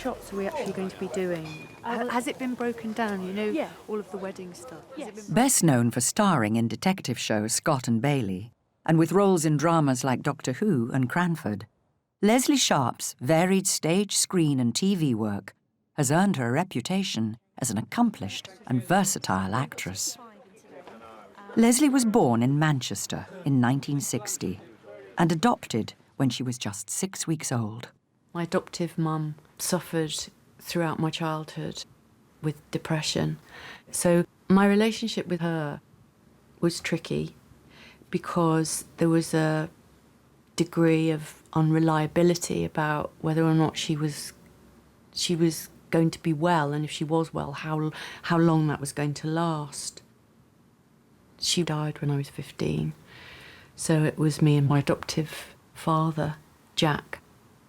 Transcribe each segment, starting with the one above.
shots are we actually going to be doing? Has it been broken down, you know, Yeah. all of the wedding stuff? Yes. Best known for starring in detective shows Scott and Bailey, and with roles in dramas like Doctor Who and Cranford, Lesley Sharp's varied stage, screen and TV work has earned her a reputation as an accomplished and versatile actress. Lesley was born in Manchester in 1960 and adopted when she was just 6 weeks old. My adoptive mum suffered throughout my childhood with depression. So my relationship with her was tricky because there was a degree of unreliability about whether or not she was going to be well, and if she was well, how long that was going to last. She died when I was 15, so it was me and my adoptive father, Jack,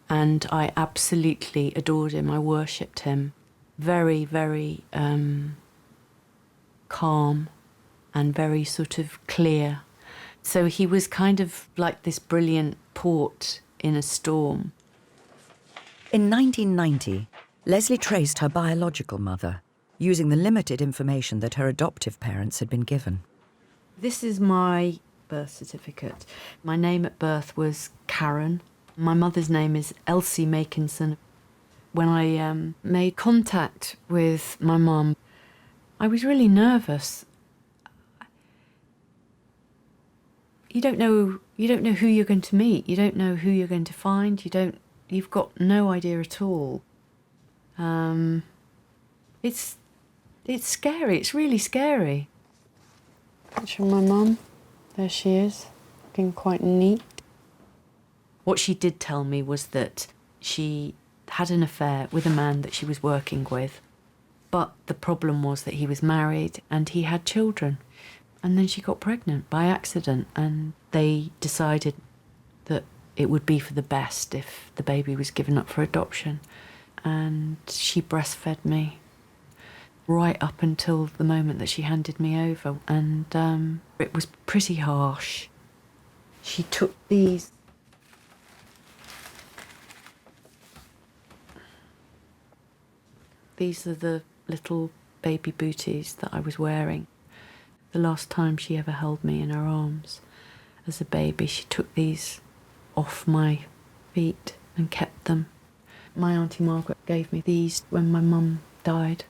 and I absolutely adored him. I worshipped him. Very, very calm and very sort of clear. So he was kind of like this brilliant port in a storm. In 1990, Lesley traced her biological mother, using the limited information that her adoptive parents had been given. This is my birth certificate. My name at birth was Karen. My mother's name is Elsie Makinson. When I made contact with my mum, I was really nervous. You don't know who you're going to meet. You don't know who you're going to find. You've got no idea at all. It's scary. It's really scary. Picture of my mum. There she is, looking quite neat. What she did tell me was that she had an affair with a man that she was working with, but the problem was that he was married and he had children. And then she got pregnant by accident, and they decided that it would be for the best if the baby was given up for adoption. And she breastfed me right up until the moment that she handed me over, and it was pretty harsh. She took these are the little baby booties that I was wearing. The last time she ever held me in her arms as a baby, she took these off my feet and kept them. My Auntie Margaret gave me these when my mum died.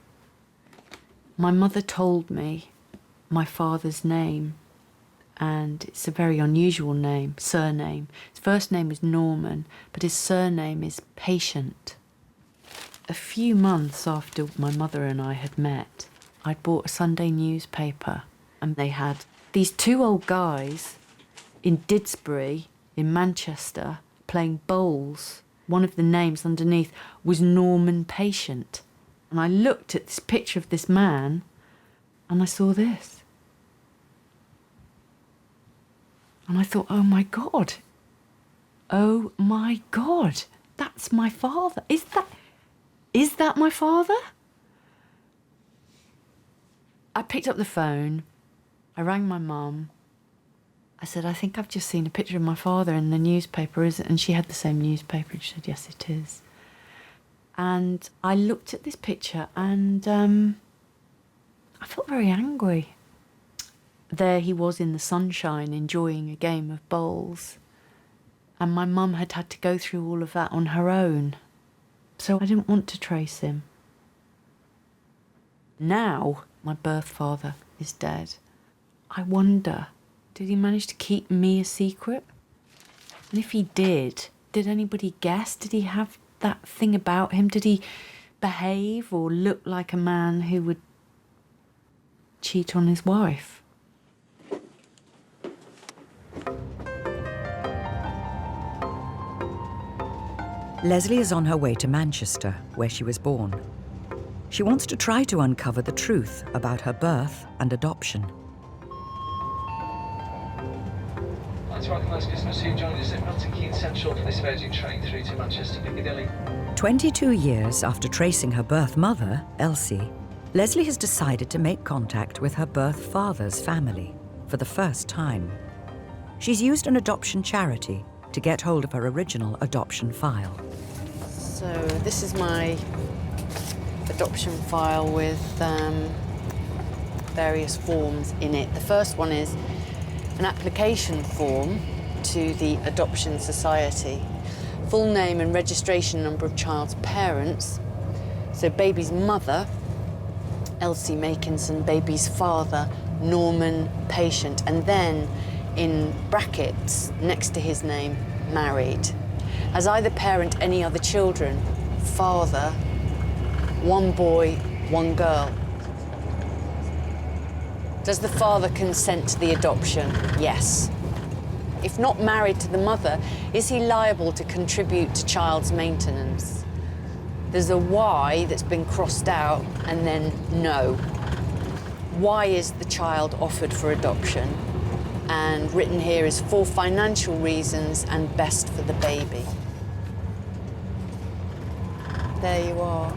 My mother told me my father's name, and it's a very unusual name, surname. His first name is Norman, but his surname is Patient. A few months after my mother and I had met, I'd bought a Sunday newspaper, and they had these two old guys in Didsbury, in Manchester, playing bowls. One of the names underneath was Norman Patient. And I looked at this picture of this man, and I saw this. And I thought, oh my God, that's my father. Is that my father? I picked up the phone, I rang my mum. I said, I think I've just seen a picture of my father in the newspaper, is it? And she had the same newspaper, and she said, yes, it is. And I looked at this picture, and I felt very angry. There he was in the sunshine, enjoying a game of bowls. And my mum had had to go through all of that on her own. So I didn't want to trace him. Now my birth father is dead. I wonder, did he manage to keep me a secret? And if he did anybody guess? Did he have that thing about him? Did he behave or look like a man who would cheat on his wife? Lesley is on her way to Manchester, where she was born. She wants to try to uncover the truth about her birth and adoption. I'd like to welcome those customers who joined us at Milton Keynes Central for this Virgin train through to Manchester Piccadilly. 22 years after tracing her birth mother, Elsie, Lesley has decided to make contact with her birth father's family for the first time. She's used an adoption charity to get hold of her original adoption file. So So this is my adoption file with various forms in it. The first one is an application form to the Adoption Society. Full name and registration number of child's parents. So baby's mother, Elsie Makinson, baby's father, Norman Patient, and then in brackets next to his name, married. Has either parent any other children? Father, one boy, one girl. Does the father consent to the adoption? Yes. If not married to the mother, is he liable to contribute to child's maintenance? There's a Y that's been crossed out, and then no. Why is the child offered for adoption? And written here is for financial reasons and best for the baby. There you are.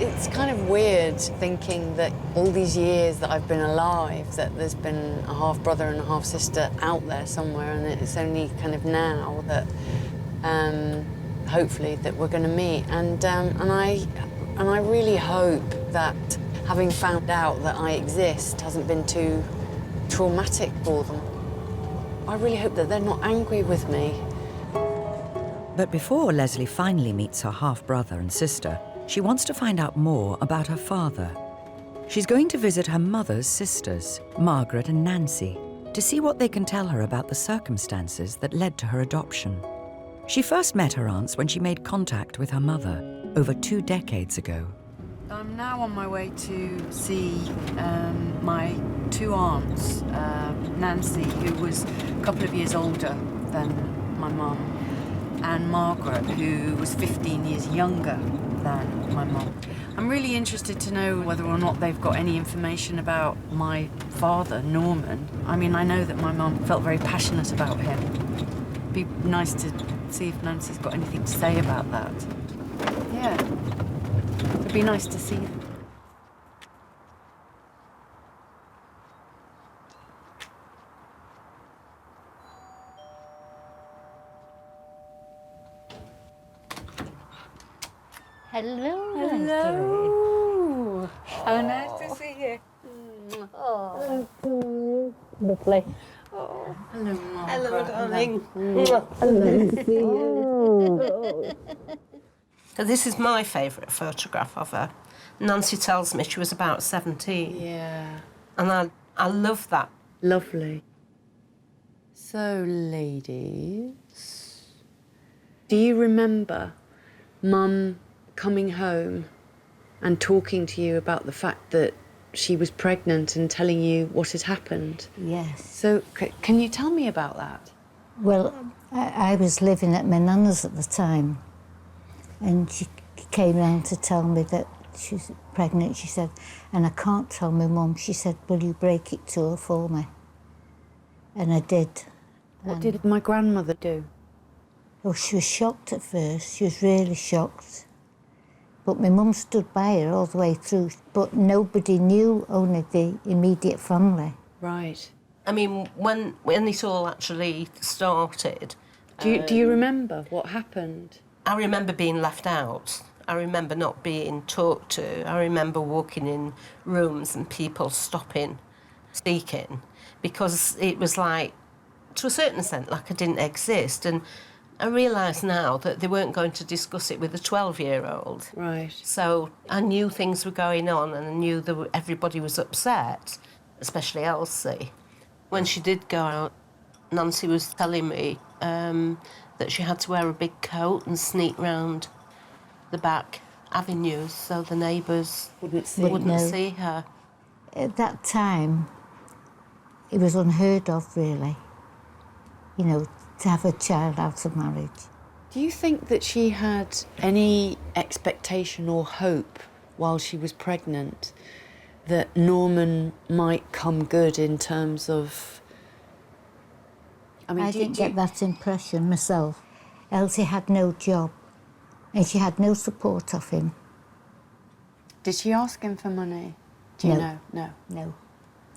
It's kind of weird thinking that all these years that I've been alive, that there's been a half-brother and a half-sister out there somewhere, and it's only kind of now that, hopefully, that we're going to meet. And I really hope that having found out that I exist hasn't been too traumatic for them. I really hope that they're not angry with me. But before Lesley finally meets her half-brother and sister, she wants to find out more about her father. She's going to visit her mother's sisters, Margaret and Nancy, to see what they can tell her about the circumstances that led to her adoption. She first met her aunts when she made contact with her mother over 2 decades ago. I'm now on my way to see my 2 aunts, Nancy, who was a couple of years older than my mum, and Margaret, who was 15 years younger than my mum. I'm really interested to know whether or not they've got any information about my father, Norman. I mean, I know that my mum felt very passionate about him. It'd be nice to see if Nancy's got anything to say about that. Yeah, it'd be nice to see them. Hello. Hello. How nice to see you. Oh. Lovely. Oh. Hello, Margaret. Hello, darling. Hello to see you. So this is my favourite photograph of her. Nancy tells me she was about 17. Yeah. And I love that. Lovely. So, ladies, do you remember Mum coming home and talking to you about the fact that she was pregnant and telling you what had happened? Yes. So, can you tell me about that? Well, I was living at my nana's at the time, and she came round to tell me that she was pregnant. She said, and I can't tell my mum. She said, will you break it to her for me? And I did. What did my grandmother do? Oh, she was shocked at first. She was really shocked. But my mum stood by her all the way through. But nobody knew, only the immediate family. Right. I mean, when it all actually started... Do you remember what happened? I remember being left out. I remember not being talked to. I remember walking in rooms and people stopping, speaking, because it was like, to a certain extent, like I didn't exist. And I realise now that they weren't going to discuss it with a 12-year-old. Right. So I knew things were going on, and I knew that everybody was upset, especially Elsie. When she did go out, Nancy was telling me that she had to wear a big coat and sneak round the back avenues so the neighbours wouldn't see her. At that time, it was unheard of, really, you know, to have a child out of marriage. Do you think that she had any expectation or hope while she was pregnant that Norman might come good in terms of... I didn't get that impression myself. Elsie had no job and she had no support of him. Did she ask him for money? Do you know? No. No,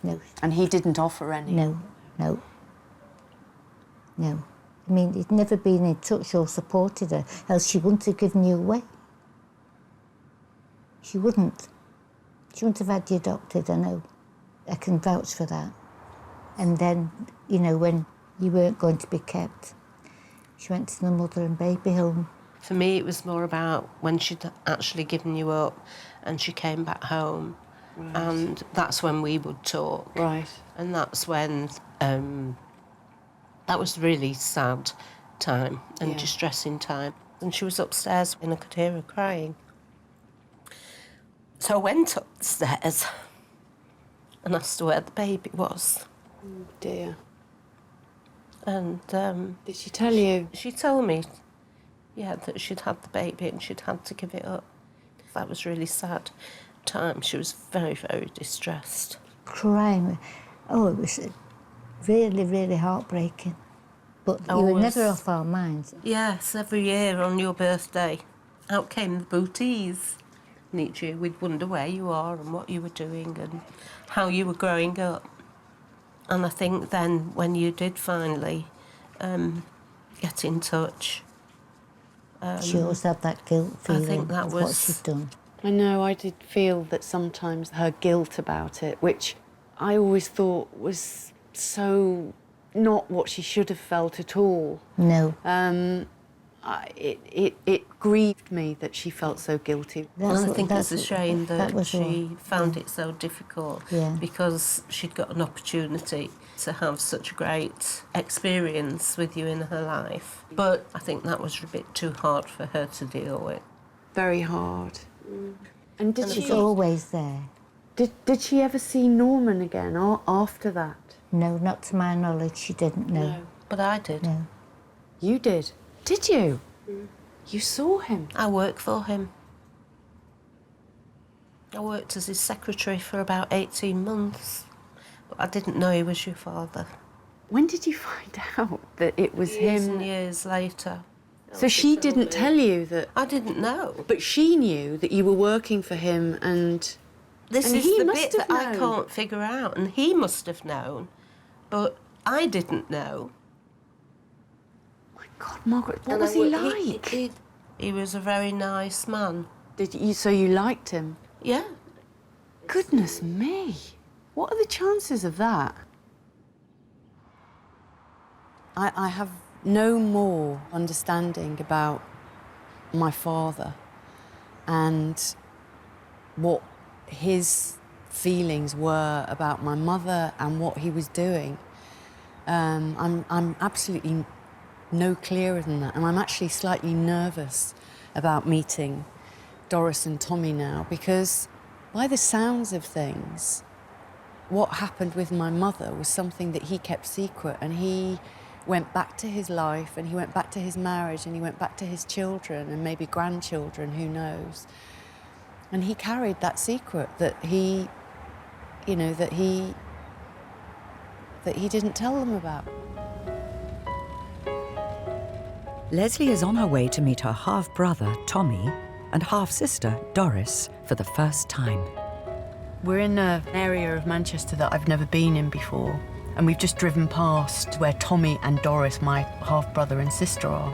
no. And he didn't offer any? No, no. No. I mean, he'd never been in touch or supported her, else she wouldn't have given you away. She wouldn't. She wouldn't have had you adopted, I know. I can vouch for that. And then, you know, when you weren't going to be kept, she went to the mother and baby home. For me, it was more about when she'd actually given you up and she came back home. Right. And that's when we would talk. Right. And that's when that was really sad time and distressing time. And she was upstairs and I could hear her crying. So I went upstairs and asked her where the baby was. Oh dear. And did she tell you? She told me, yeah, that she'd had the baby and she'd had to give it up. That was really sad time. She was very, very distressed. Crying. Oh, it was really, really heartbreaking. But you were never off our minds. Yes, every year on your birthday, out came the booties. And each year we'd wonder where you are and what you were doing and how you were growing up. And I think then when you did finally get in touch... she always had that guilt feeling I think that of was what she'd done. I know, I did feel that sometimes her guilt about it, which I always thought was so not what she should have felt at all. No. It grieved me that she felt so guilty. And I think it's a shame that she found yeah. it so difficult Yeah. because she'd got an opportunity to have such a great experience with you in her life. But I think that was a bit too hard for her to deal with. Very hard. And did She's she always there. Did she ever see Norman again or after that? No, not to my knowledge, she didn't, no. But I did. No. You did? Did you? You saw him? I worked for him. I worked as his secretary for about 18 months. But I didn't know he was your father. When did you find out that it was Years him? and years later. So she didn't tell you that... I didn't know. But she knew that you were working for him and... This and is he the must bit have that I known. can't figure out, and he must have known, but I didn't know. My God, Margaret, what And was I he wo- like? He was a very nice man. Did you? So you liked him? Yeah. Goodness me. What are the chances of that? I have no more understanding about my father and what his feelings were about my mother and what he was doing. I'm absolutely no clearer than that, and I'm actually slightly nervous about meeting Doris and Tommy now because by the sounds of things, what happened with my mother was something that he kept secret, and he went back to his life and he went back to his marriage and he went back to his children and maybe grandchildren, who knows. And he carried that secret that he, you know, that he didn't tell them about. Lesley is on her way to meet her half-brother, Tommy, and half-sister, Doris, for the first time. We're in an area of Manchester that I've never been in before, and we've just driven past where Tommy and Doris, my half-brother and sister, are.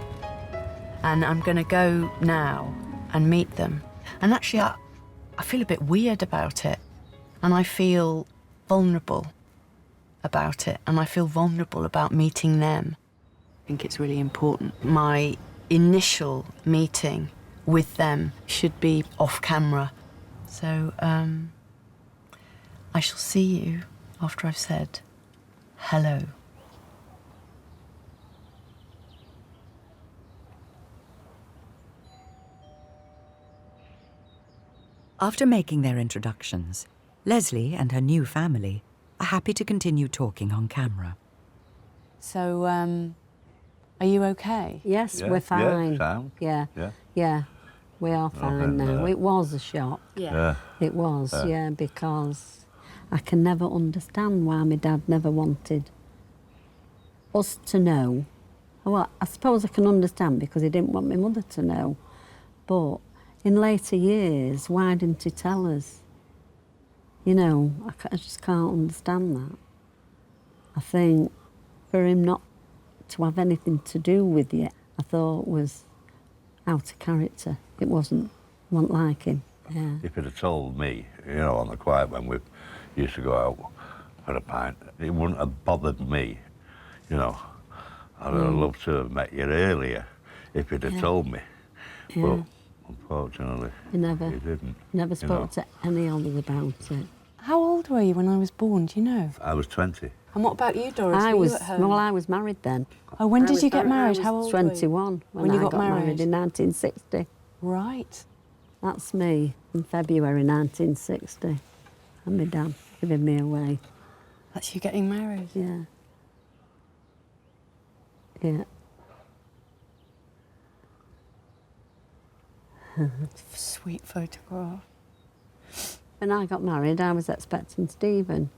And I'm going to go now and meet them. And actually, I feel a bit weird about it, and I feel vulnerable about it, and I feel vulnerable about meeting them. I think it's really important. My initial meeting with them should be off camera. So I shall see you after I've said hello. After making their introductions, Lesley and her new family are happy to continue talking on camera. So, are you okay? Yes, Yeah, we're fine. yeah, sound. Yeah, Yeah. yeah, we are fine now. It was a shock. Yeah. It was, yeah, because I can never understand why my dad never wanted us to know. Well, I suppose I can understand because he didn't want my mother to know. But in later years, why didn't he tell us? You know, I just can't understand that. I think for him not to have anything to do with you, I thought was out of character. It wasn't like him. Yeah. If he'd have told me, you know, on the quiet when we used to go out for a pint, it wouldn't have bothered me, you know. I'd have loved to have met you earlier if he'd have told me. Yeah. But unfortunately, He never, he didn't. never you spoke know. to any others about it. How old were you when I was born, do you know? I was 20. And what about you, Doris? I Were was you at home? well, I was married then. Oh, when I did was you get married? I How was old were you? 21 When you I got married? in 1960. Right. That's me in February 1960. And my dad giving me away. That's you getting married. Yeah. Yeah. Sweet photograph. When I got married, I was expecting Stephen.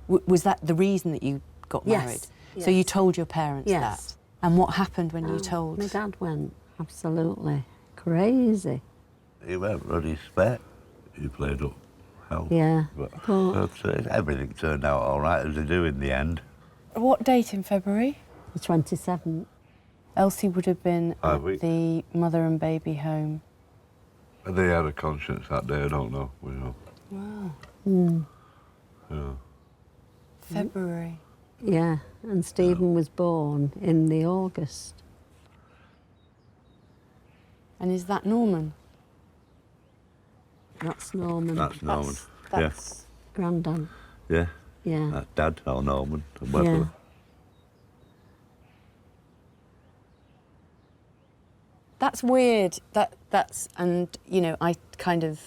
Was that the reason that you got Yes, married? So you yes. told your parents Yes. that? And what happened when you told? My dad went absolutely crazy. He went ruddy spec. He played up hell. Yeah. But everything turned out all right, as they do in the end. What date in February? The 27th. Elsie would have been 5 at weeks. the mother and baby home. They had a conscience that day, I don't know. You know. Wow. Yeah. February. Yeah, and Stephen was born in the August. And is that Norman? That's Norman. That's Norman. That's Grandad. Yeah. Yeah. That's Dad or Norman. Or whatever. Yeah. That's weird. That's and you know I kind of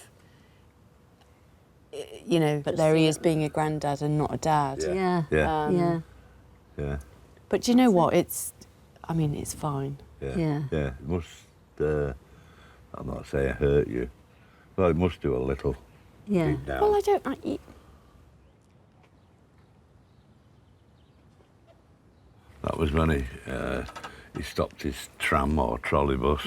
you know but there he is being a granddad and not a dad. Yeah. Yeah. Yeah. Yeah. But do you know what? It's fine. Yeah. Yeah. Yeah. It must. I'm not saying hurt you, but it must do a little. Yeah. Deep down. Well, I don't. That was when he stopped his tram or trolley bus.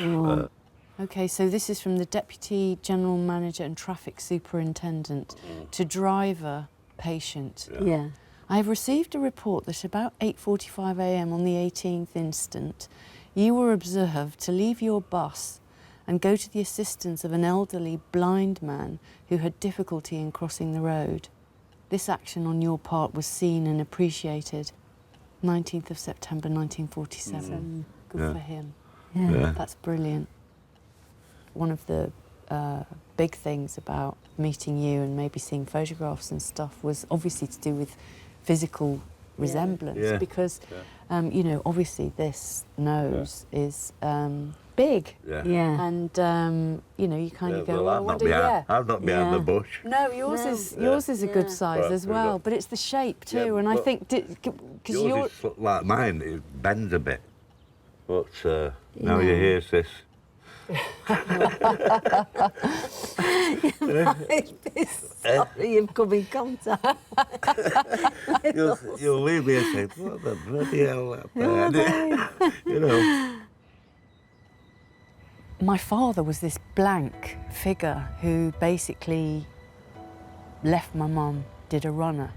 Okay, so this is from the Deputy General Manager and Traffic Superintendent to driver patient. Yeah. I have received a report that about 8:45 a.m. on the 18th instant, you were observed to leave your bus and go to the assistance of an elderly blind man who had difficulty in crossing the road. This action on your part was seen and appreciated. 19th of September 1947. Good Yeah. for him. Yeah. Yeah. That's brilliant. One of the big things about meeting you and maybe seeing photographs and stuff was obviously to do with physical resemblance Yeah. because, you know, obviously this nose is big. Yeah. Yeah. And, you know, you kind of go, well, well, I I'm not wonder, behind, I'm not behind Yeah. the bush. No, yours No. is yours is a good Yeah. size Right, as we've well, got- but it's the shape too, Yeah, and I but think because Yours you're is like mine, it bends a bit. But now you hear sis. Sorry, you've come in contact. You'll leave me and say, what the bloody hell happened? You know. my father was this blank figure who basically left my mum, did a runner.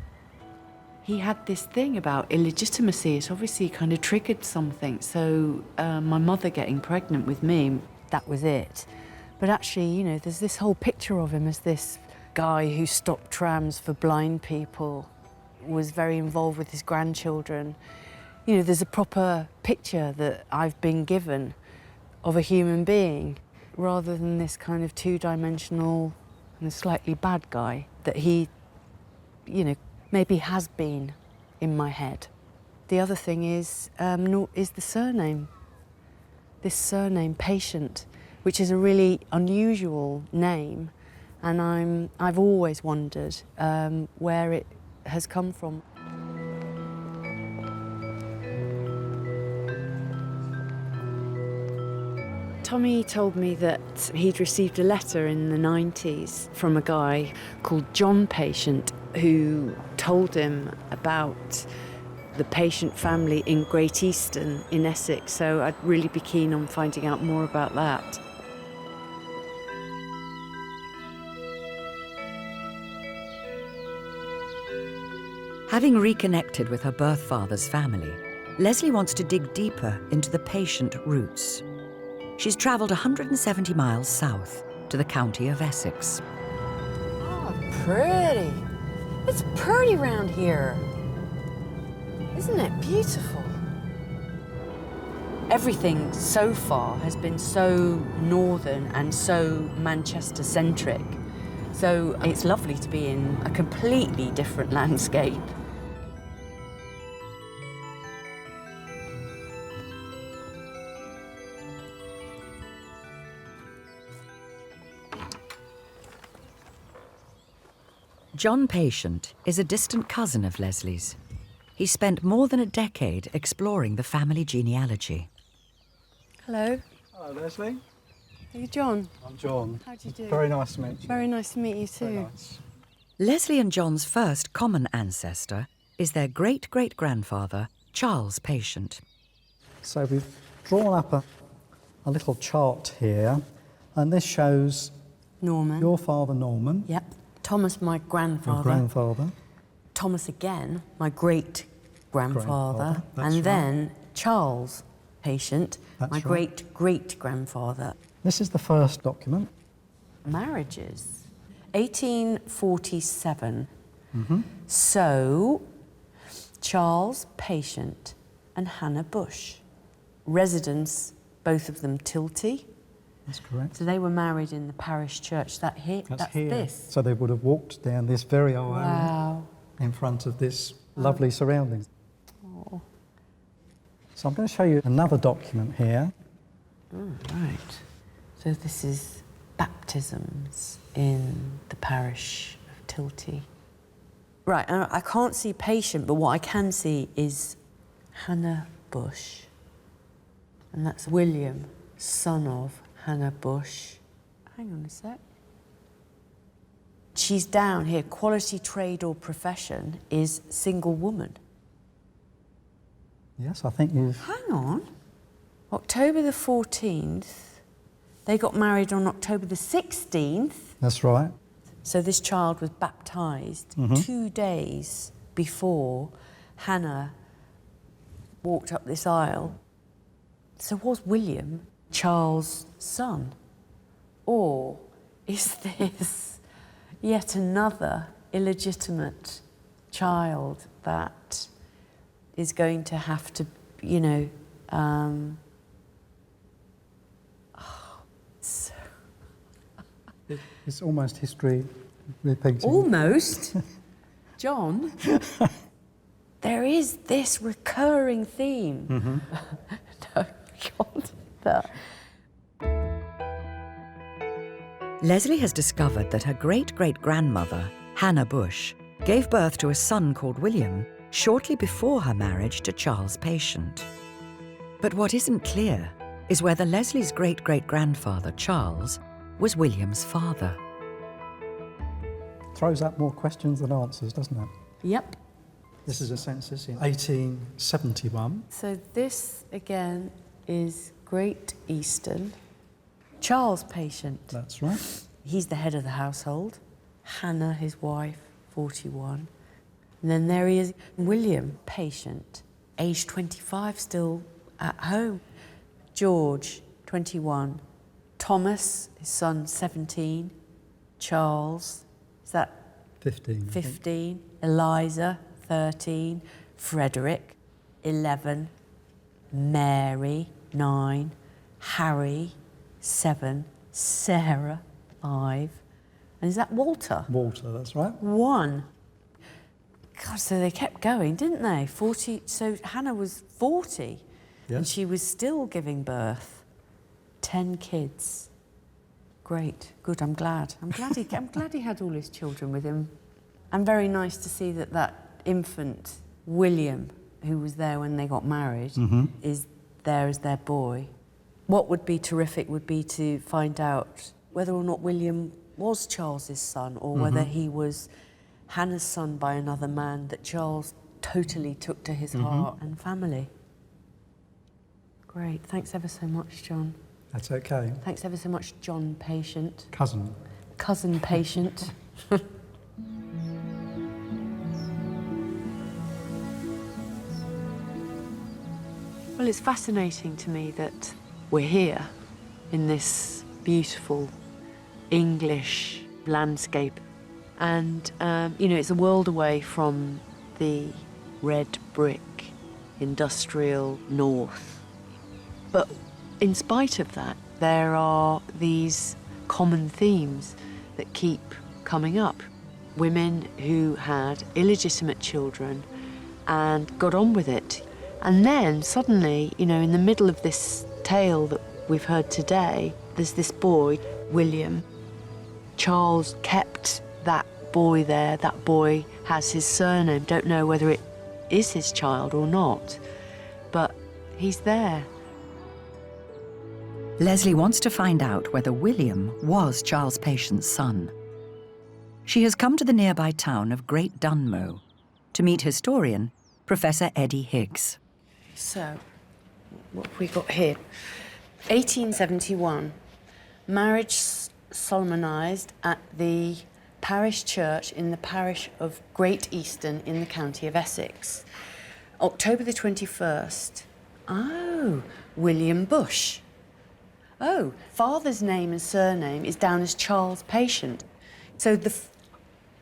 He had this thing about illegitimacy. It obviously kind of triggered something. So my mother getting pregnant with me, that was it. But actually, you know, there's this whole picture of him as this guy who stopped trams for blind people, was very involved with his grandchildren. You know, there's a proper picture that I've been given of a human being, rather than this kind of two-dimensional and slightly bad guy that he, you know, maybe has been in my head. The other thing is the surname. This surname, Patient, which is a really unusual name, and I've always wondered where it has come from. Tommy told me that he'd received a letter in the 90s from a guy called John Patient who told him about the Patient family in Great Eastern in Essex, so I'd really be keen on finding out more about that. Having reconnected with her birth father's family, Lesley wants to dig deeper into the patient roots. She's travelled 170 miles south to the county of Essex. Oh, pretty. It's pretty round here. Isn't it beautiful? Everything so far has been so northern and so Manchester-centric. So it's lovely to be in a completely different landscape. John Patient is a distant cousin of Lesley's. He spent more than a decade exploring the family genealogy. Hello. Hello, Lesley. Are you John? I'm John. How do you do? Very nice to meet you. Very nice to meet you too. Very nice. Lesley and John's first common ancestor is their great-great-grandfather, Charles Patient. So we've drawn up a little chart here, and this shows Norman. your father, Norman. Yep. Thomas, my grandfather. Your grandfather. Thomas again, my great-grandfather. Grandfather, that's And right. then Charles Patient, That's my right. great-great-grandfather. This is the first document. Marriages. 1847. Mm-hmm. So, Charles Patient and Hannah Bush. Residents, both of them Tilty. That's correct. So they were married in the parish church. That's here. this. So they would have walked down this very aisle Wow. in front of this lovely surroundings. Oh. So I'm going to show you another document here. Oh, right. So this is baptisms in the parish of Tilty. Right, and I can't see Patient, but what I can see is Hannah Bush. And that's William, son of Hannah Bush. Hang on a sec. She's down here, quality trade or profession is single woman. Yes, I think you've... Hang on. October the 14th. They got married on October the 16th. That's right. So this child was baptised 2 days before Hannah walked up this aisle. So was William Charles' son? Or is this yet another illegitimate child that is going to have to, you know, It's almost history repeating. almost, John, there is this recurring theme. No, God, that. Lesley has discovered that her great-great-grandmother, Hannah Bush, gave birth to a son called William shortly before her marriage to Charles Patient. But what isn't clear is whether Lesley's great-great-grandfather, Charles, was William's father. Throws up more questions than answers, doesn't it? Yep. This is a census in 1871. So this, again, is Great Eastern. Charles Patient. That's right. He's the head of the household. Hannah, his wife, 41. And then there he is, William Patient, age 25, still at home. George, 21. Thomas, his son, 17. Charles, is that 15. I think. 15. Eliza, 13. Frederick, 11. Mary, 9. Harry, 7. Sarah, 5. And is that Walter? Walter, that's right. 1. God, so they kept going, didn't they? 40. So Hannah was 40, and Yes. she was still giving birth. 10 kids. Great, good. I'm glad. I'm glad he had all his children with him. And very nice to see that infant William, who was there when they got married, is there as their boy. What would be terrific would be to find out whether or not William was Charles's son, or whether he was Hannah's son by another man that Charles totally took to his heart and family. Great. Thanks ever so much, John. That's okay. Thanks ever so much, John Patient. Cousin. Cousin Patient. Well, it's fascinating to me that we're here in this beautiful English landscape. And, you know, it's a world away from the red brick industrial north. But in spite of that, there are these common themes that keep coming up. Women who had illegitimate children and got on with it. And then suddenly, you know, in the middle of this tale that we've heard today, there's this boy, William. Charles kept that boy there. That boy has his surname. Don't know whether it is his child or not, but he's there. Lesley wants to find out whether William was Charles Patient's son. She has come to the nearby town of Great Dunmow to meet historian Professor Eddie Higgs. So, what have we got here? 1871, marriage solemnised at the parish church in the parish of Great Easton in the county of Essex. October the 21st. Oh, William Bush. Oh, father's name and surname is down as Charles Patient. So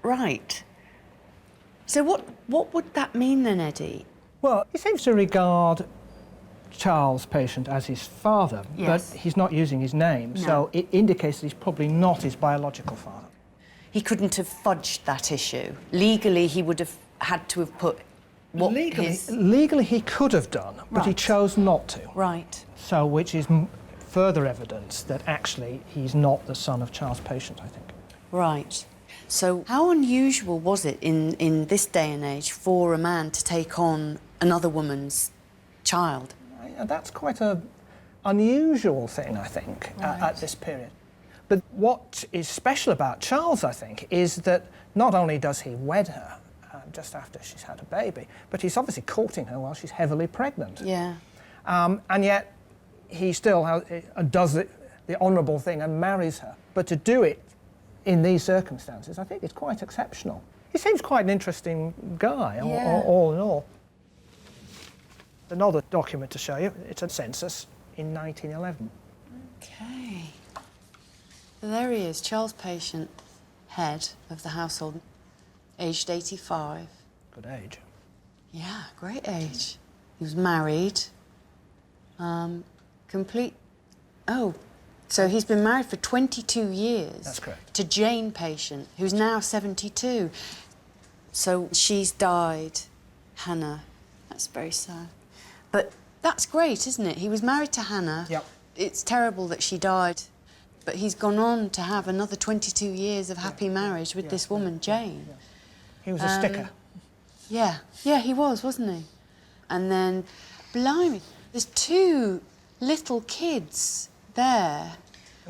right. So what would that mean then, Eddie? Well, he seems to regard Charles Patient as his father, Yes. but he's not using his name, No. so it indicates that he's probably not his biological father. He couldn't have fudged that issue. Legally, he would have had to have put what Legally he could have done, but he Right. chose not to. Right. So, which is further evidence that actually he's not the son of Charles Patient, I think. Right. So how unusual was it in this day and age for a man to take on another woman's child? That's quite an unusual thing, I think, at this period. But what is special about Charles, I think, is that not only does he wed her just after she's had a baby, but he's obviously courting her while she's heavily pregnant. Yeah. And yet he still does the honourable thing and marries her. But to do it in these circumstances, I think is quite exceptional. He seems quite an interesting guy, all in all. Another document to show you, it's a census in 1911. Okay. So there he is, Charles Patient, head of the household, aged 85. Good age. Yeah, great age. He was married. So he's been married for 22 years. That's correct. To Jane Patient, who's now 72. So she's died, Hannah. That's very sad. But that's great, isn't it? He was married to Hannah. Yep. It's terrible that she died, but he's gone on to have another 22 years of happy marriage with this woman, Jane. Yeah. He was a sticker. Yeah, he was, wasn't he? And then, blimey, there's two little kids there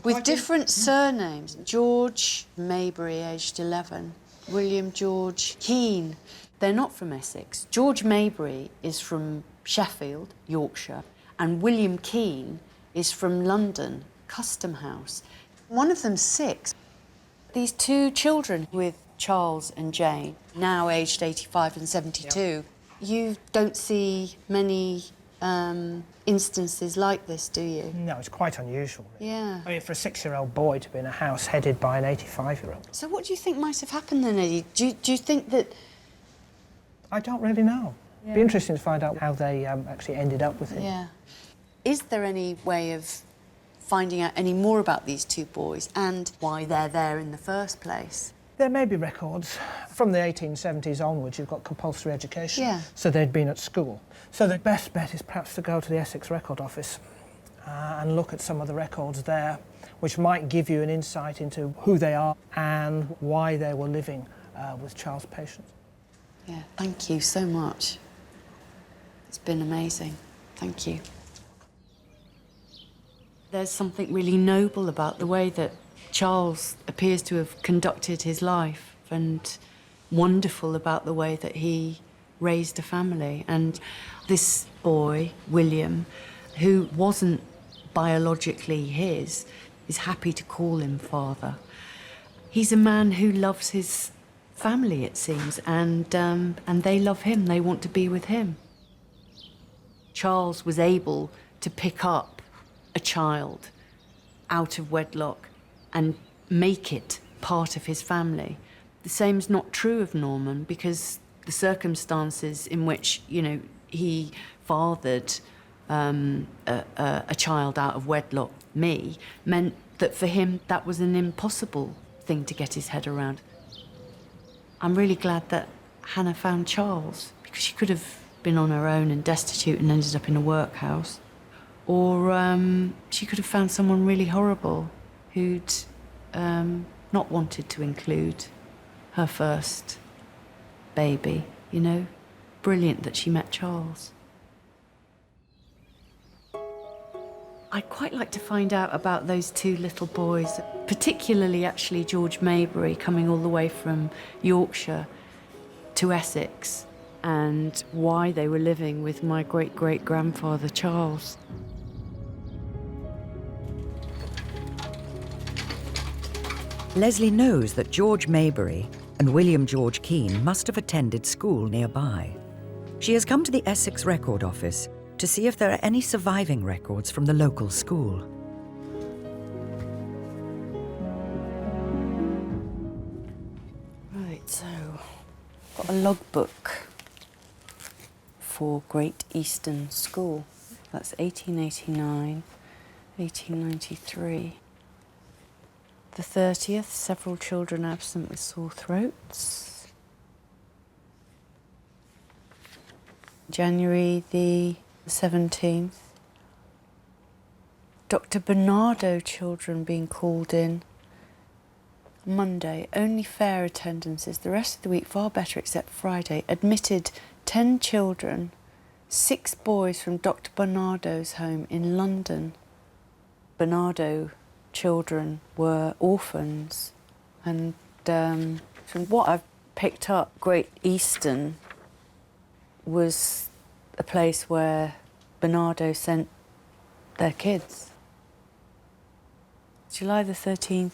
with different surnames. George Maybury, aged 11. William George Keane. They're not from Essex. George Maybury is from Sheffield, Yorkshire, and William Keane is from London, Custom House. One of them's 6. These two children with Charles and Jane, now aged 85 and 72, you don't see many instances like this, do you? No, it's quite unusual. Really. Yeah. I mean, for a 6-year-old boy to be in a house headed by an 85-year-old. So what do you think might have happened then, Eddie? Do you think that... I don't really know. It'd be interesting to find out how they actually ended up with him. Yeah. Is there any way of finding out any more about these two boys and why they're there in the first place? There may be records. From the 1870s onwards, you've got compulsory education. Yeah. So they'd been at school. So the best bet is perhaps to go to the Essex Record Office and look at some of the records there, which might give you an insight into who they are and why they were living with Charles Patient. Yeah, thank you so much. It's been amazing. Thank you. There's something really noble about the way that Charles appears to have conducted his life, and wonderful about the way that he raised a family. And this boy, William, who wasn't biologically his, is happy to call him father. He's a man who loves his family, it seems, and they love him. They want to be with him. Charles was able to pick up a child out of wedlock and make it part of his family. The same's not true of Norman, because the circumstances in which, you know, he fathered a child out of wedlock, me, meant that for him that was an impossible thing to get his head around. I'm really glad that Hannah found Charles, because she could have been on her own and destitute and ended up in a workhouse. Or she could have found someone really horrible who'd not wanted to include her first baby, you know? Brilliant that she met Charles. I'd quite like to find out about those two little boys, particularly actually George Maybury, coming all the way from Yorkshire to Essex, and why they were living with my great-great-grandfather Charles. Lesley knows that George Maybury and William George Keane must have attended school nearby. She has come to the Essex Record Office to see if there are any surviving records from the local school. Right, so got a logbook for Great Eastern School. That's 1889, 1893. The 30th, several children absent with sore throats. January the 17th. Dr. Barnardo children being called in. Monday, only fair attendances. The rest of the week far better except Friday. Admitted 10 children, 6 boys from Dr. Barnardo's home in London. Barnardo children were orphans, and from what I've picked up, Great Eastern was a place where Barnardo sent their kids. July the 13th,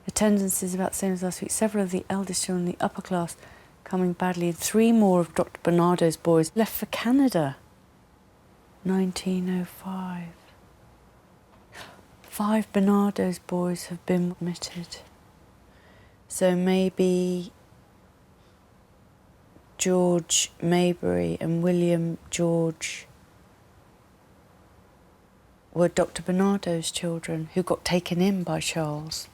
attendance is about the same as last week. Several of the eldest children in the upper class coming badly, and 3 more of Dr. Barnardo's boys left for Canada. 1905. 5 Barnardo's boys have been admitted. So maybe George Maybury and William George were Dr. Barnardo's children who got taken in by Charles.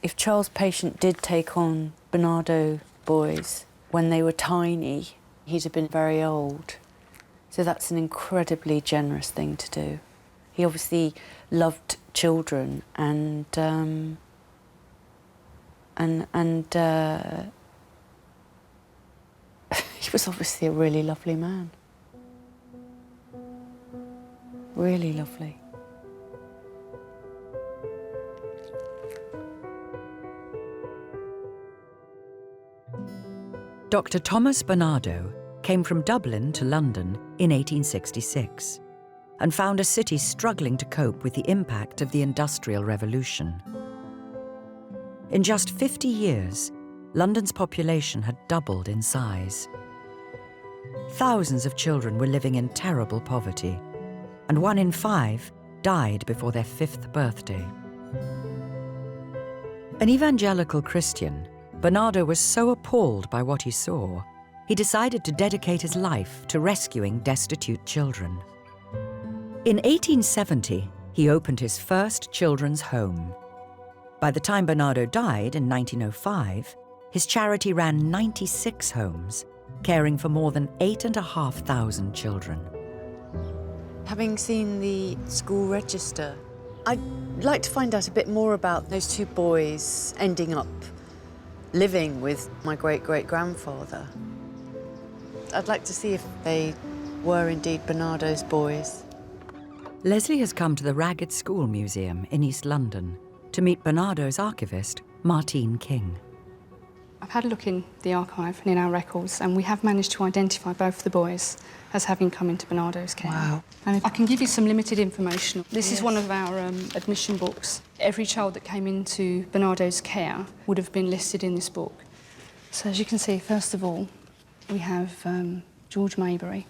If Charles' patient did take on Barnardo boys when they were tiny, he'd have been very old. So that's an incredibly generous thing to do. He obviously loved children, and he was obviously a really lovely man. Really lovely. Dr. Thomas Barnardo came from Dublin to London in 1866 and found a city struggling to cope with the impact of the Industrial Revolution. In just 50 years, London's population had doubled in size. Thousands of children were living in terrible poverty, and 1 in 5 died before their 5th birthday. An evangelical Christian, Barnardo was so appalled by what he saw, he decided to dedicate his life to rescuing destitute children. In 1870, he opened his first children's home. By the time Barnardo died in 1905, his charity ran 96 homes, caring for more than 8,500 children. Having seen the school register, I'd like to find out a bit more about those 2 boys ending up living with my great-great-grandfather. I'd like to see if they were indeed Barnardo's boys. Lesley has come to the Ragged School Museum in East London to meet Barnardo's archivist, Martine King. I've had a look in the archive and in our records, and we have managed to identify both the boys as having come into Barnardo's care. Wow. And if I can give you some limited information. This is one of our admission books. Every child that came into Barnardo's care would have been listed in this book. So as you can see, first of all, we have George Maybury.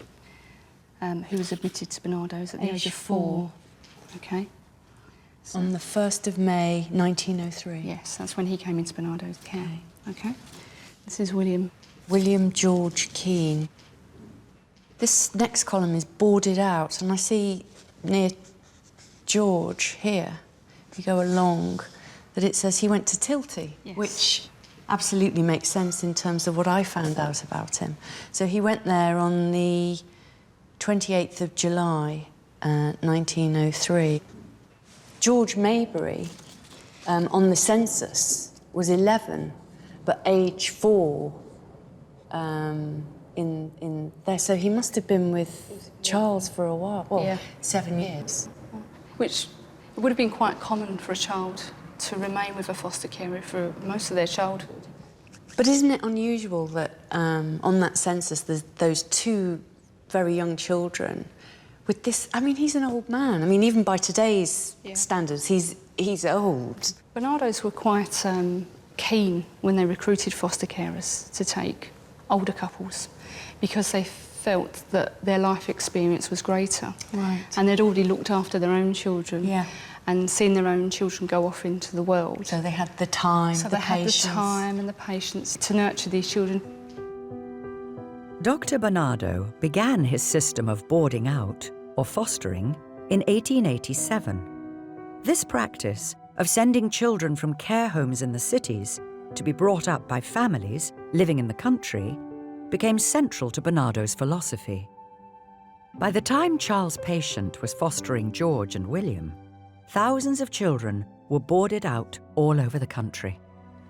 who was admitted to Barnardo's at the age of 4. Okay. On the 1st of May, 1903. Yes, that's when he came into Barnardo's care. Okay. This is William. William George Keane. This next column is boarded out, and I see near George here, if you go along, that it says he went to Tilty, Yes. which absolutely makes sense in terms of what I found out about him. So he went there on the 28th of July, 1903. George Maybury, on the census, was 11, but age 4 in there. So he must have been with Charles for a while, well, 7 years. Which it would have been quite common for a child to remain with a foster carer for most of their childhood. But isn't it unusual that on that census there's those 2 very young children with this? I mean, he's an old man. I mean, even by today's standards, he's old. Barnardo's were quite keen when they recruited foster carers to take older couples because they felt that their life experience was greater. Right. And they'd already looked after their own children. Yeah. And seen their own children go off into the world. So they had the time, so the they patience. had the time and the patience to nurture these children. Dr. Barnardo began his system of boarding out, or fostering, in 1887. This practice of sending children from care homes in the cities to be brought up by families living in the country became central to Barnardo's philosophy. By the time Charles Patient was fostering George and William, thousands of children were boarded out all over the country.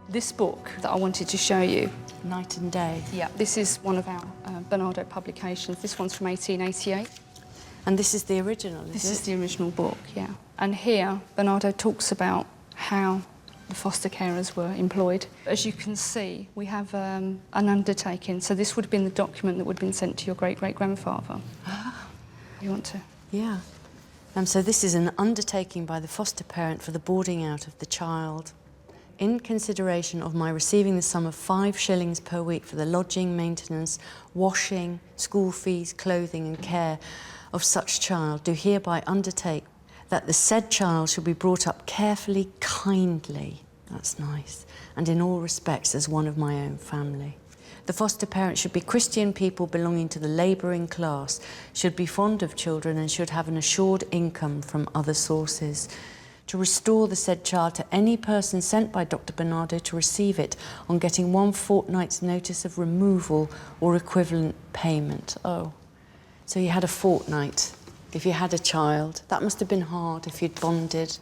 This book that I wanted to show you, Night and Day. yeah, this is one of our Barnardo publications. This one's from 1888. And this is the original, This is the original book, yeah. And here, Barnardo talks about how the foster carers were employed. As you can see, we have an undertaking. So this would have been the document that would have been sent to your great-great-grandfather. You want to? Yeah. So this is an undertaking by the foster parent for the boarding out of the child. In consideration of my receiving the sum of 5 shillings per week for the lodging, maintenance, washing, school fees, clothing and care of such child, do hereby undertake that the said child shall be brought up carefully, kindly, that's nice, and in all respects as one of my own family. The foster parents should be Christian people belonging to the labouring class, should be fond of children and should have an assured income from other sources. To restore the said child to any person sent by Dr. Barnardo to receive it on getting 1 fortnight's notice of removal or equivalent payment. Oh, so you had a fortnight if you had a child. That must have been hard if you'd bonded.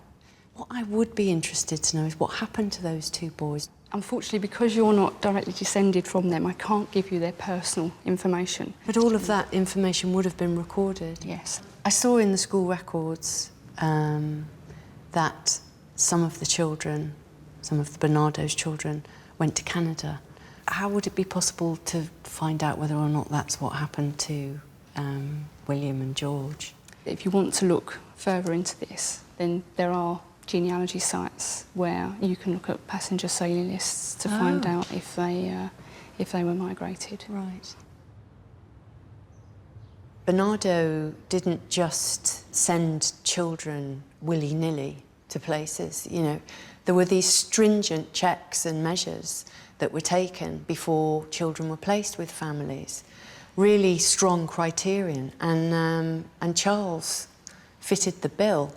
What I would be interested to know is what happened to those 2 boys. Unfortunately, because you're not directly descended from them, I can't give you their personal information. But all of that information would have been recorded. Yes. I saw in the school records that some of the children, some of the Barnardo's children, went to Canada. How would it be possible to find out whether or not that's what happened to William and George? If you want to look further into this, then there are genealogy sites where you can look at passenger sailing lists to find out if they were migrated. Right. Barnardo didn't just send children willy-nilly to places, you know. There were these stringent checks and measures that were taken before children were placed with families. Really strong criterion, and Charles fitted the bill.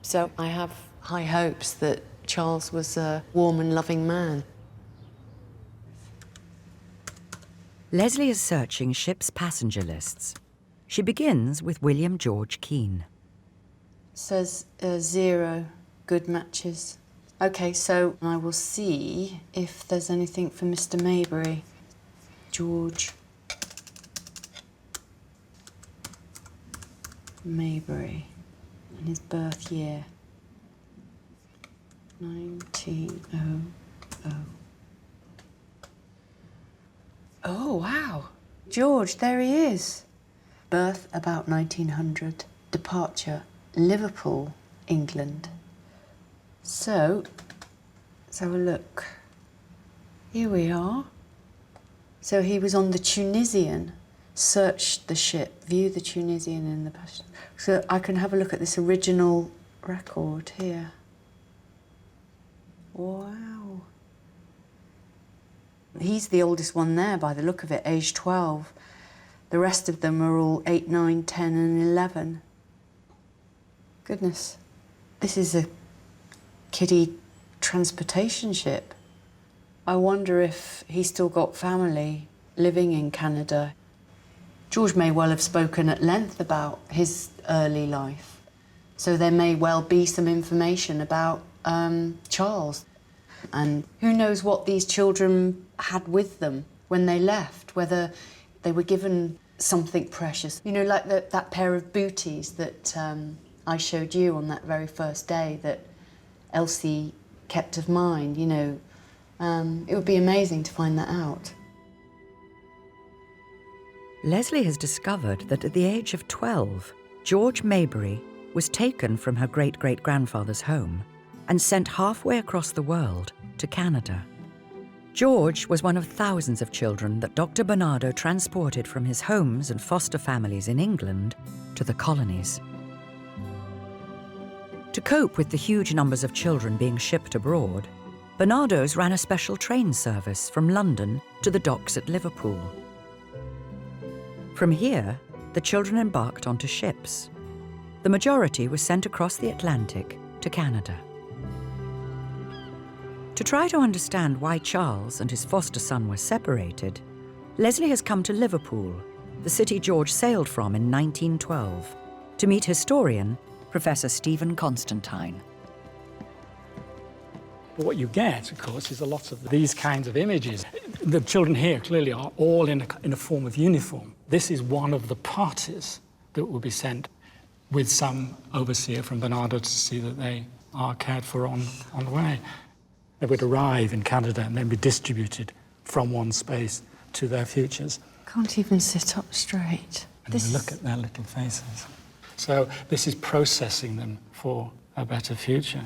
So I have high hopes that Charles was a warm and loving man. Lesley is searching ship's passenger lists. She begins with William George Keane. Says 0 good matches. OK, so I will see if there's anything for Mr. Maybury. George Maybury and his birth year. 1900. Oh, wow. George, there he is. Birth about 1900. Departure, Liverpool, England. So, let's have a look. Here we are. So he was on the Tunisian search the ship, view the Tunisian in the passion. So I can have a look at this original record here. Wow. He's the oldest one there by the look of it, age 12. The rest of them are all 8, 9, 10 and 11. Goodness. This is a kiddie transportation ship. I wonder if he's still got family living in Canada. George may well have spoken at length about his early life, so there may well be some information about Charles. And who knows what these children had with them when they left, whether they were given something precious. You know, like that pair of booties that I showed you on that very first day that Elsie kept of mine, you know. It would be amazing to find that out. Lesley has discovered that at the age of 12, George Maybury was taken from her great-great-grandfather's home and sent halfway across the world to Canada. George was one of thousands of children that Dr. Barnardo transported from his homes and foster families in England to the colonies. To cope with the huge numbers of children being shipped abroad, Barnardo's ran a special train service from London to the docks at Liverpool. From here, the children embarked onto ships. The majority was sent across the Atlantic to Canada. To try to understand why Charles and his foster son were separated, Lesley has come to Liverpool, the city George sailed from in 1912, to meet historian Professor Stephen Constantine. What you get, of course, is a lot of these kinds of images. The children here clearly are all in a form of uniform. This is one of the parties that will be sent with some overseer from Barnardo to see that they are cared for on the way. They would arrive in Canada and then be distributed from one space to their futures. Can't even sit up straight. And you look at their little faces. So this is processing them for a better future.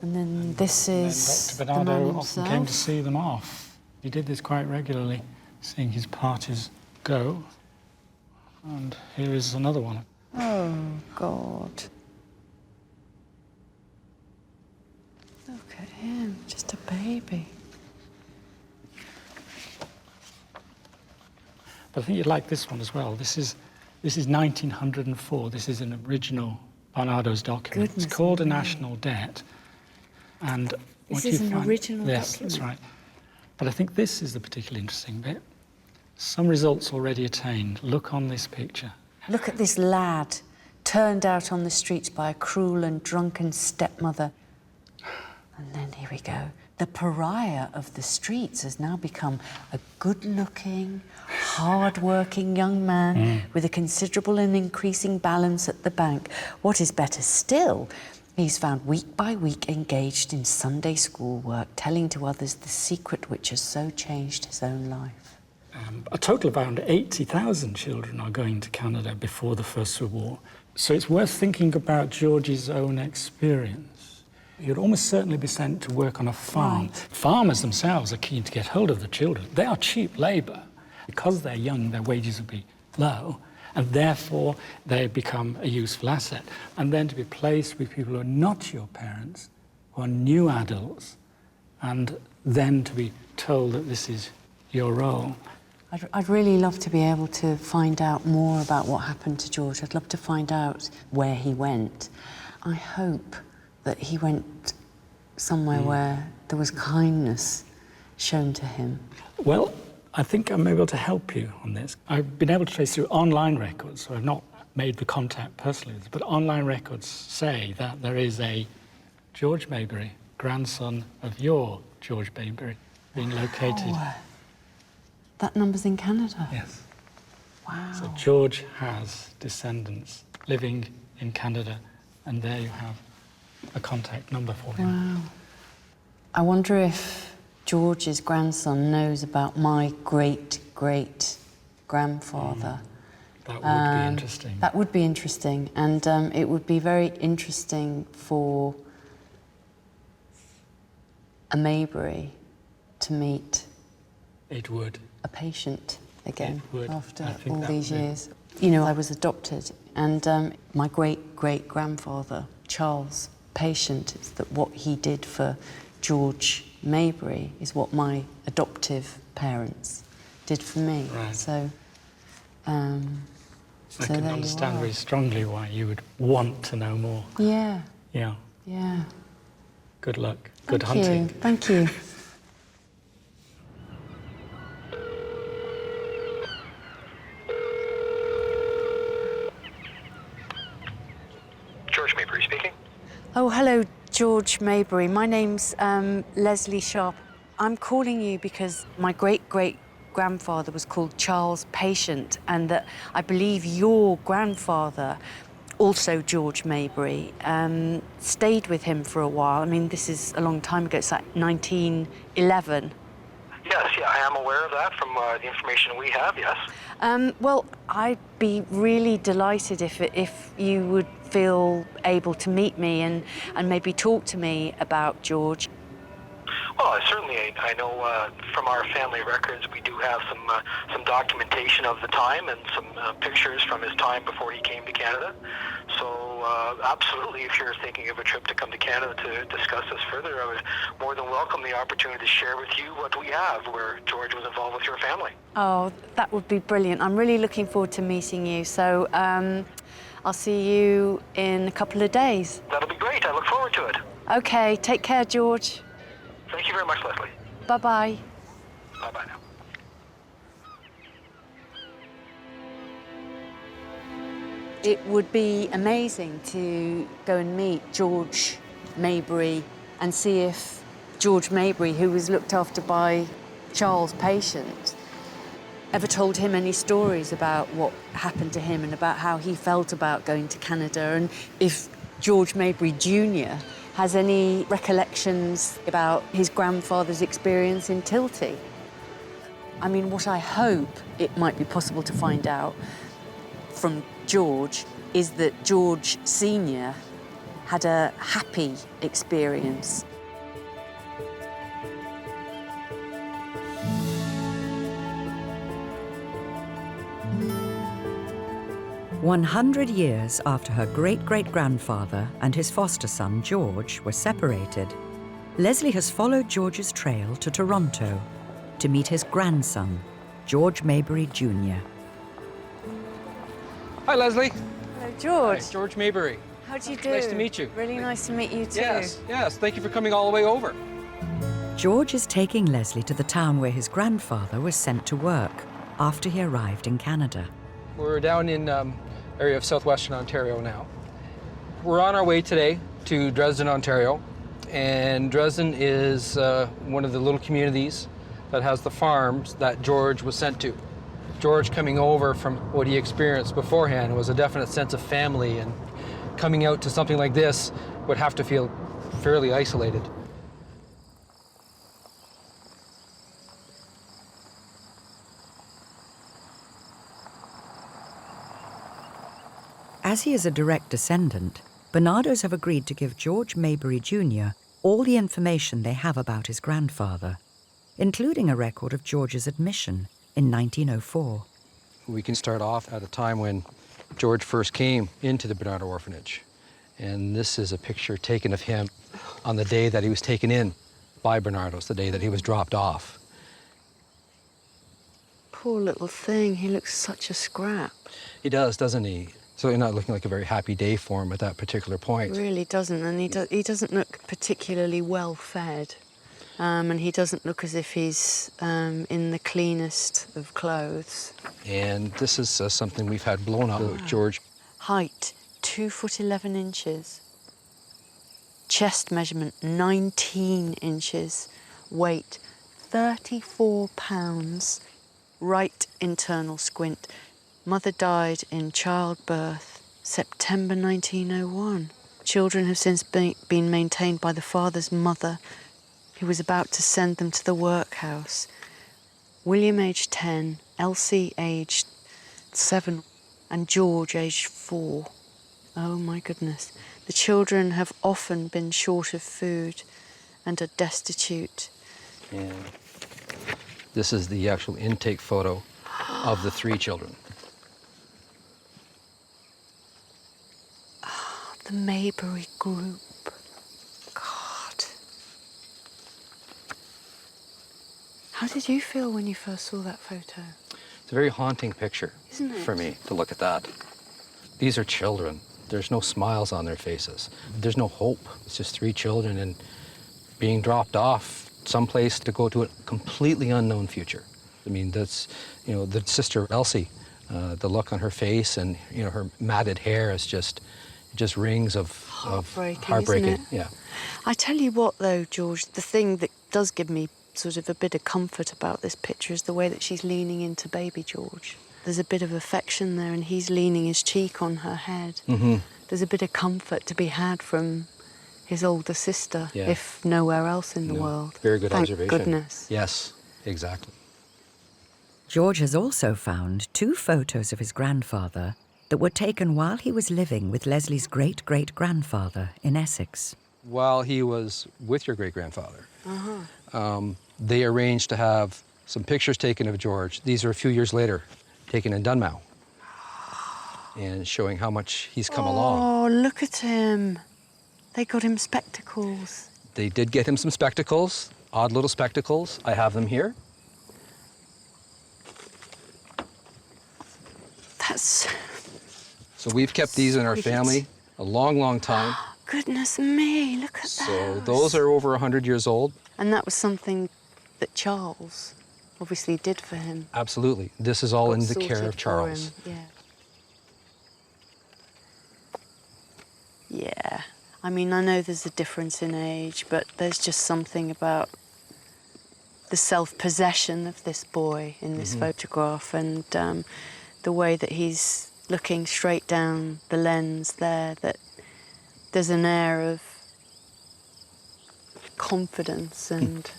And then this is Dr. Barnardo the man often himself. came to see them off. He did this quite regularly, seeing his parties go. And here is another one. Oh, God. Look at him, just a baby. But I think you'd like this one as well. This is 1904. This is an original Barnardo's document. Goodness it's called me. A National Debt. And This what is you an find, original yes, document? that's right. But I think this is the particularly interesting bit. Some results already attained. Look on this picture. Look at this lad, turned out on the streets by a cruel and drunken stepmother. And then here we go. The pariah of the streets has now become a good-looking, hard-working young man with a considerable and increasing balance at the bank. What is better still, he's found week by week engaged in Sunday school work, telling to others the secret which has so changed his own life. A total of around 80,000 children are going to Canada before the First World War. So it's worth thinking about George's own experience. You'd almost certainly be sent to work on a farm. Right. Farmers themselves are keen to get hold of the children. They are cheap labour. Because they're young, their wages will be low, and therefore they become a useful asset. And then to be placed with people who are not your parents, who are new adults, and then to be told that this is your role. I'd really love to be able to find out more about what happened to George. I'd love to find out where he went. I hope that he went somewhere where there was kindness shown to him. Well, I think I'm able to help you on this. I've been able to trace through online records, so I've not made the contact personally, but online records say that there is a George Maybury, grandson of your George Maybury, being located. Oh, that number's in Canada? Yes. Wow. So George has descendants living in Canada, and there you have a contact number for him. Wow. I wonder if George's grandson knows about my great-great-grandfather. That would be interesting. That would be interesting, and it would be very interesting for a Maybury to meet It would. a patient again It would. I after think all that these would be- years. You know, I was adopted, and my great-great-grandfather, Charles Patient, is that what he did for George Maybury is what my adoptive parents did for me. Right. So, I so can there understand you are. very strongly why you would want to know more. Yeah, Yeah. yeah. Good luck. Good Thank hunting. you. Thank you. George Maybury speaking. Oh, hello, George Maybury. My name's Lesley Sharp. I'm calling you because my great-great-grandfather was called Charles Patient, and that I believe your grandfather, also George Maybury, stayed with him for a while. I mean, this is a long time ago. It's like 1911. Yes, yeah, I am aware of that from the information we have, yes. Well, I'd be really delighted if you would feel able to meet me and maybe talk to me about George. Well, certainly I know from our family records we do have some documentation of the time and some pictures from his time before he came to Canada. So absolutely, if you're thinking of a trip to come to Canada to discuss this further, I would more than welcome the opportunity to share with you what we have where George was involved with your family. Oh, that would be brilliant. I'm really looking forward to meeting you. So I'll see you in a couple of days. That'll be great. I look forward to it. Okay, take care, George. Thank you very much, Lesley. Bye-bye. Bye-bye now. It would be amazing to go and meet George Maybury and see if George Maybury, who was looked after by Charles Patient, ever told him any stories about what happened to him and about how he felt about going to Canada, and if George Maybury Jr. has any recollections about his grandfather's experience in Tilty. I mean, what I hope it might be possible to find out from George is that George Sr. had a happy experience. 100 years after her great-great-grandfather and his foster son, George, were separated, Lesley has followed George's trail to Toronto to meet his grandson, George Maybury Jr. Hi, Lesley. Hello, George. Hi, George Maybury. How do you do? Nice to meet you. Really nice to meet you too. Yes. Thank you for coming all the way over. George is taking Lesley to the town where his grandfather was sent to work after he arrived in Canada. We're down in area of southwestern Ontario now. We're on our way today to Dresden, Ontario, and Dresden is one of the little communities that has the farms that George was sent to. George coming over from what he experienced beforehand was a definite sense of family, and coming out to something like this would have to feel fairly isolated. As he is a direct descendant, Barnardos have agreed to give George Maybury Jr. all the information they have about his grandfather, including a record of George's admission in 1904. We can start off at a time when George first came into the Barnardo orphanage. And this is a picture taken of him on the day that he was taken in by Barnardos, the day that he was dropped off. Poor little thing, he looks such a scrap. He does, doesn't he? So you're not looking like a very happy day for him at that particular point. Really doesn't, and he doesn't look particularly well fed. And he doesn't look as if he's in the cleanest of clothes. And this is something we've had blown up with George. Height, 2 foot 11 inches. Chest measurement, 19 inches. Weight, 34 pounds. Right internal squint. Mother died in childbirth, September 1901. Children have since been maintained by the father's mother, who was about to send them to the workhouse. William, aged 10, Elsie, aged 7, and George, aged 4. Oh, my goodness. The children have often been short of food and are destitute. And this is the actual intake photo of the 3 children. The Maybury group. God. How did you feel when you first saw that photo? It's a very haunting picture, Isn't it? for me to look at that. These are children. There's no smiles on their faces. There's no hope. It's just 3 children and being dropped off someplace to go to a completely unknown future. I mean, that's, the sister Elsie, the look on her face and, her matted hair is just rings of heartbreaking. Isn't it? Yeah. I tell you what, though, George, the thing that does give me sort of a bit of comfort about this picture is the way that she's leaning into baby George. There's a bit of affection there, and he's leaning his cheek on her head. Mm-hmm. There's a bit of comfort to be had from his older sister, if nowhere else in the world. Very good observation. Thank goodness. Yes, exactly. George has also found 2 photos of his grandfather that were taken while he was living with Lesley's great-great-grandfather in Essex. While he was with your great-grandfather, they arranged to have some pictures taken of George. These are a few years later, taken in Dunmow, and showing how much he's come along. Oh, look at him. They got him spectacles. They did get him some spectacles, odd little spectacles. I have them here. That's... So we've kept these in our family a long, long time. Goodness me, look at that. So those are over 100 years old. And that was something that Charles obviously did for him. Absolutely. This is all Got in the sorted care of for Charles. him, Yeah. I mean, I know there's a difference in age, but there's just something about the self-possession of this boy in this photograph, and the way that he's looking straight down the lens there, that there's an air of confidence and...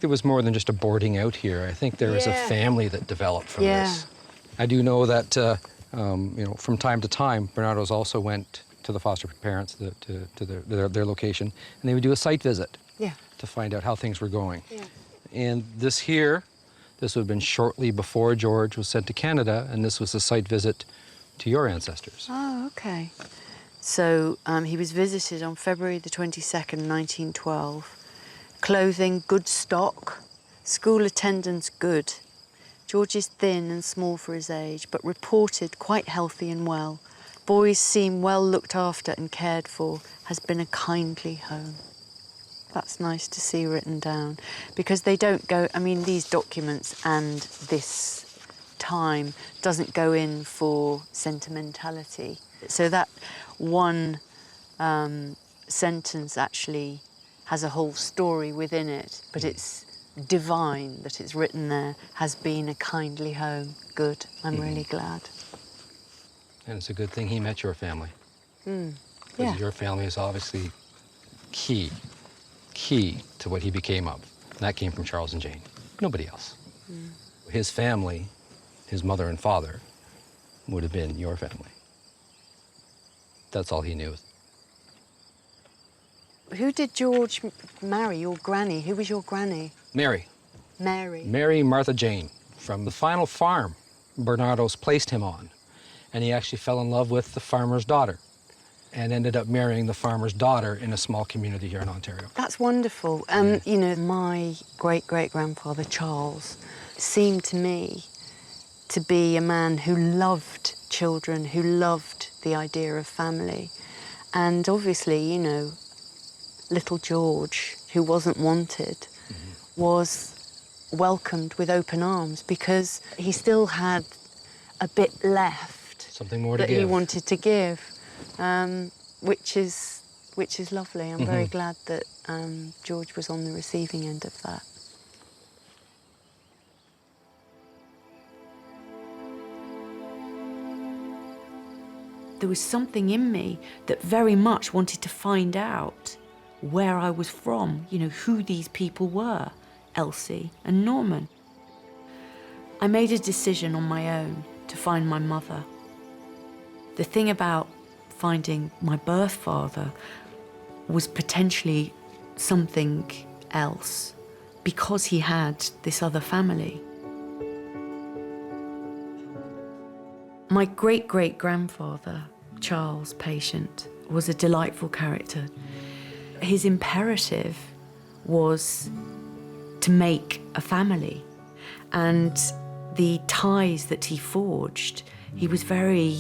It was more than just a boarding out here. I think there was a family that developed from this. I do know that, from time to time, Barnardo's also went to the foster parents, to their location, and they would do a site visit to find out how things were going. And this would have been shortly before George was sent to Canada, and this was a site visit to your ancestors. Oh, okay. So he was visited on February the 22nd, 1912. Clothing, good stock. School attendance, good. George is thin and small for his age, but reported quite healthy and well. Boys seem well looked after and cared for. Has been a kindly home. That's nice to see written down, because they don't go, I mean, these documents and this time doesn't go in for sentimentality. So that one sentence actually has a whole story within it, but it's divine that it's written there, has been a kindly home. Good, I'm really glad. And it's a good thing he met your family. Yeah. Because your family is obviously key to what he became of. And that came from Charles and Jane, nobody else. His family, his mother and father, would have been your family. That's all he knew. Who did George marry, your granny? Who was your granny? Mary. Mary. Mary Martha Jane, from the final farm Barnardo's placed him on. And he actually fell in love with the farmer's daughter and ended up marrying the farmer's daughter in a small community here in Ontario. That's wonderful. You know, my great-great-grandfather, Charles, seemed to me to be a man who loved children, who loved the idea of family. And obviously, you know, little George, who wasn't wanted, was welcomed with open arms because he still had a bit left. Something more to that give. he wanted to give, which is lovely. I'm very glad that George was on the receiving end of that. There was something in me that very much wanted to find out where I was from, you know, who these people were, Elsie and Norman. I made a decision on my own to find my mother. The thing about finding my birth father was potentially something else because he had this other family. My great-great-grandfather, Charles Patient, was a delightful character. His imperative was to make a family, and the ties that he forged, he was very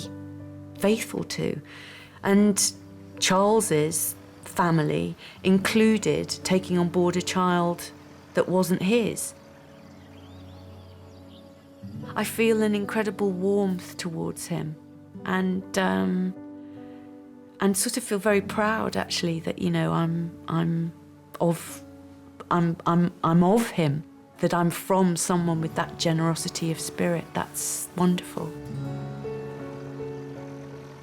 faithful to. And Charles's family included taking on board a child that wasn't his. I feel an incredible warmth towards him, and sort of feel very proud actually that, you know, I'm of him, that I'm from someone with that generosity of spirit. That's wonderful.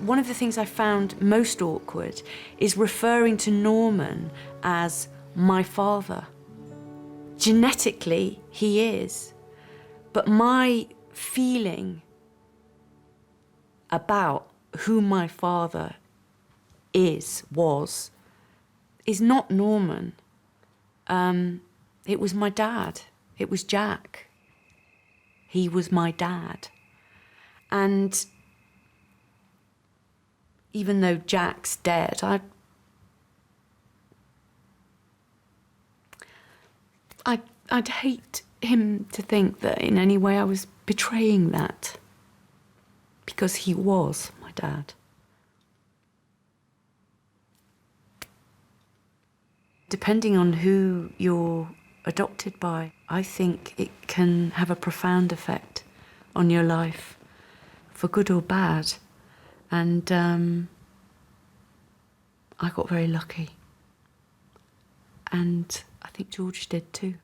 One of the things I found most awkward is referring to Norman as my father. Genetically, he is, but my feeling about who my father is not Norman. It was my dad. It was Jack. He was my dad. And even though Jack's dead, I'd hate him to think that in any way I was betraying that, because he was my dad. Depending on who you're adopted by, I think it can have a profound effect on your life, for good or bad. And I got very lucky. And I think George did too.